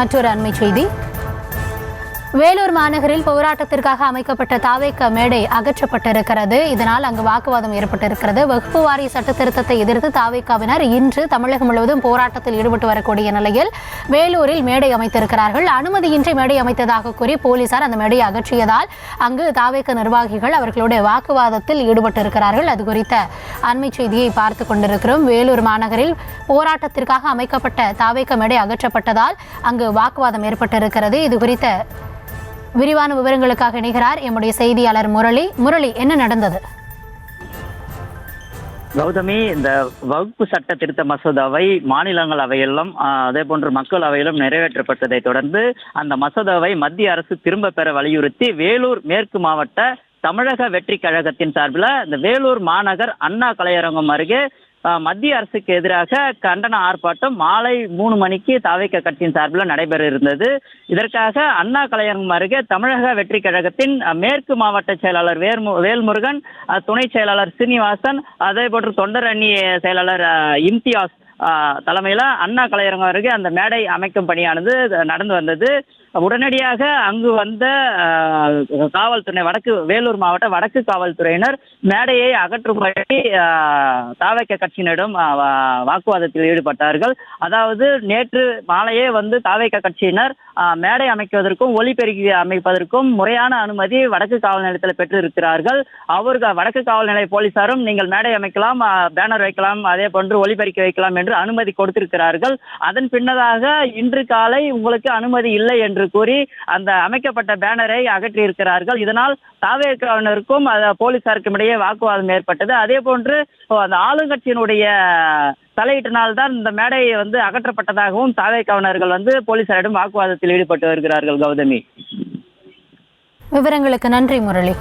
மற்றொரு அண்மை செய்தி. வேலூர் மாநகரில் போராட்டத்திற்காக அமைக்கப்பட்ட தாவேக மேடை அகற்றப்பட்டிருக்கிறது. இதனால் அங்கு வாக்குவாதம் ஏற்பட்டிருக்கிறது. வகுப்பு வாரிய சட்ட திருத்தத்தை எதிர்த்து தாவேகாவினர் இன்று தமிழகம் முழுவதும் போராட்டத்தில் ஈடுபட்டு வரக்கூடிய நிலையில் வேலூரில் மேடை அமைத்திருக்கிறார்கள். அனுமதியின்றி மேடை அமைத்ததாக கூறி போலீசார் அந்த மேடையை அகற்றியதால் அங்கு தாவேக நிர்வாகிகள் அவர்களுடைய வாக்குவாதத்தில் ஈடுபட்டிருக்கிறார்கள். அது குறித்த அண்மை செய்தியை பார்த்து கொண்டிருக்கிறோம். வேலூர் மாநகரில் போராட்டத்திற்காக அமைக்கப்பட்ட தாவேக மேடை அகற்றப்பட்டதால் அங்கு வாக்குவாதம் ஏற்பட்டிருக்கிறது. இது குறித்த விரிவான விவரங்களுக்காக இணைகிறார் எம்முடைய செய்தியாளர் முரளி. என்ன நடந்தது? கௌதமி, இந்த வகுப்பு சட்ட திருத்த மசோதாவை மாநிலங்களவையிலும் அதே போன்று மக்கள் அவையிலும் நிறைவேற்றப்பட்டதை தொடர்ந்து அந்த மசோதாவை மத்திய அரசு திரும்ப பெற வலியுறுத்தி வேலூர் மேற்கு மாவட்ட தமிழக வெற்றி கழகத்தின் சார்பில் இந்த வேலூர் மாநகர் அண்ணா கலையரங்கம் அருகே மத்திய அரசுக்கு எதிராக கண்டன ஆர்ப்பாட்டம் மாலை 3 மணிக்கு தாவேக கட்சியின் சார்பில் நடைபெற இருந்தது. இதற்காக அண்ணா கலையரங்கம் அருகே தமிழக வெற்றி கழகத்தின் மேற்கு மாவட்ட செயலாளர் வேல்முருகன், துணை செயலாளர் சீனிவாசன், அதே போன்று தொண்டர் அணி செயலாளர் இம்தியாஸ் தலைமையில் அண்ணா கலையரங்கம் அருகே அந்த மேடை அமைக்கும் பணியானது நடந்து வந்தது. உடனடியாக அங்கு வந்த காவல்துறை வேலூர் மாவட்ட வடக்கு காவல்துறையினர் மேடையை அகற்றும்படி தாவேக கட்சியினரிடம் வாக்குவாதத்தில் ஈடுபட்டார்கள். அதாவது நேற்று மாலையே வந்து தாவேக கட்சியினர் மேடை அமைக்குவதற்கும் ஒலிபெருக்கி அமைப்பதற்கும் முறையான அனுமதி வடக்கு காவல் நிலையத்தில் பெற்றிருக்கிறார்கள். அவர்கள் வடக்கு காவல் நிலைய போலீசாரும் நீங்கள் மேடை அமைக்கலாம், பேனர் வைக்கலாம், அதே போன்று ஒலிபெருக்கி வைக்கலாம் என்று அனுமதி கொடுத்திருக்கிறார்கள். அதன் பின்னதாக இன்று காலை உங்களுக்கு அனுமதி இல்லை என்று கூறி அந்த அமைக்கப்பட்ட பேனரை அகற்றியிருக்கிறார்கள். இதனால் தாவேகாவினருக்கும் போலீசாருக்கும் இடையே வாக்குவாதம் ஏற்பட்டது. அதே போன்று அந்த ஆளுங்கட்சியினுடைய தலையீட்டினால்தான் இந்த மேடையை வந்து அகற்றப்பட்டதாகவும் தாவேகாவினர்கள் வந்து போலீசாரிடம் வாக்குவாதத்தில் ஈடுபட்டு வருகிறார்கள். கௌதமி, விவரங்களுக்கு நன்றி முரளி.